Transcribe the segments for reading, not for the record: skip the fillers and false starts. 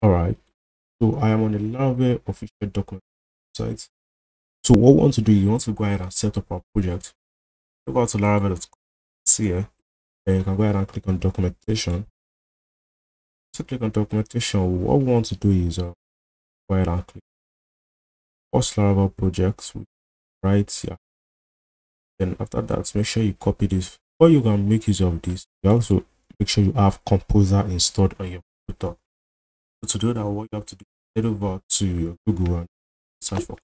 All right, so I am on the Laravel official document site. So what we want to do, you want to go ahead and set up our project. Go out to Laravel.com, see here, and you can go ahead and click on documentation. So click on documentation. What we want to do is go ahead and click post Laravel projects right here. Then after that, make sure you copy this. Before you can make use of this, you also make sure you have Composer installed on your computer. So to do that, what you have to do, head over to your Google and search for,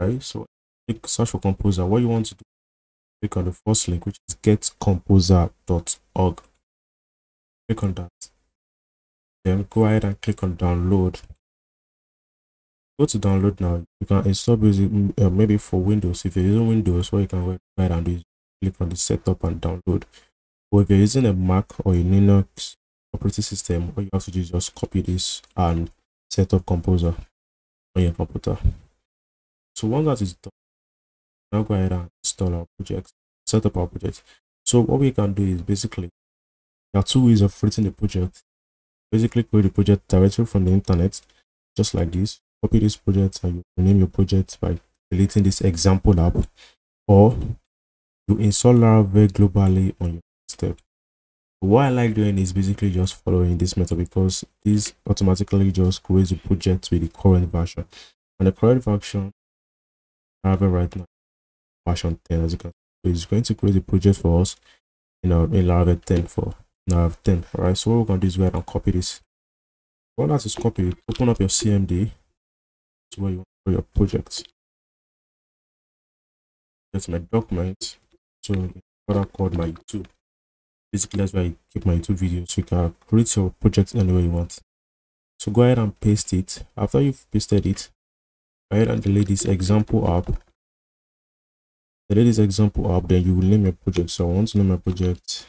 right? So click search for Composer. What you want to do, click on the first link, which is getcomposer.org. Click on that. Then go ahead and click on download. Go to download now. You can install maybe for Windows. If you're using Windows, what you can go ahead and do is click on the setup and download. But if you're using a Mac or a Linux operating system, what you have to do is just copy this and set up Composer on your computer. So once that is done, now go ahead and install our project, set up our project. So what we can do is basically there are two ways of creating the project. Basically create the project directly from the internet, just like this. Copy this project and you rename your project by deleting this example app, or you install Laravel globally on your step. What I like doing is basically just following this method, because this automatically just creates a project with the current version, and the current version Laravel right now version 10, as you can see. So it's going to create a project for us in Laravel 10 for Laravel 10. All right, so what we're going to do is go ahead and copy this. What that is copy, open up your CMD to where you want for your project. That's my document. So what I called my YouTube. Basically, that's where I keep my YouTube videos. So you can create your project any way you want. So go ahead and paste it. After you've pasted it, go ahead and delete this example app. Delete this example app, then you will name your project. So I want to name my project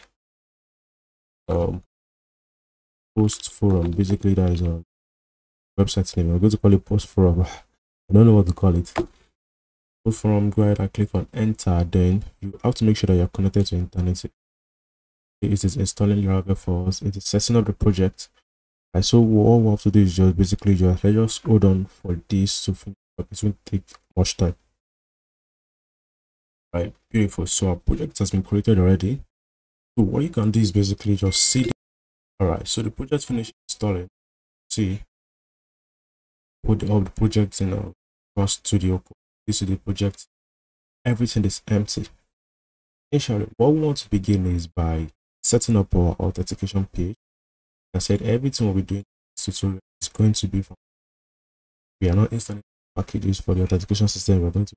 post forum. Basically, that is a website name. I'm going to call it post forum. I don't know what to call it. Post forum. Go ahead and click on enter. Then you have to make sure that you're connected to internet. It is installing Laravel for us. It is setting up the project. Right, so what we have to do is just basically let's just hold on for this to finish up. It won't take much time. Right, beautiful. So our project has been created already. So what you can do is basically just see. All right, so the project finished installing. See, put all the projects in our studio. This is the project. Everything is empty. Initially, what we want to begin is by setting up our authentication page. I said everything we'll be doing in this tutorial is going to be from. We are not installing packages for the authentication system. We're going to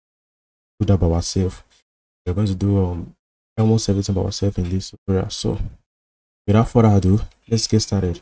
do that by ourselves. We're going to do almost everything by ourselves in this tutorial. So without further ado, let's get started.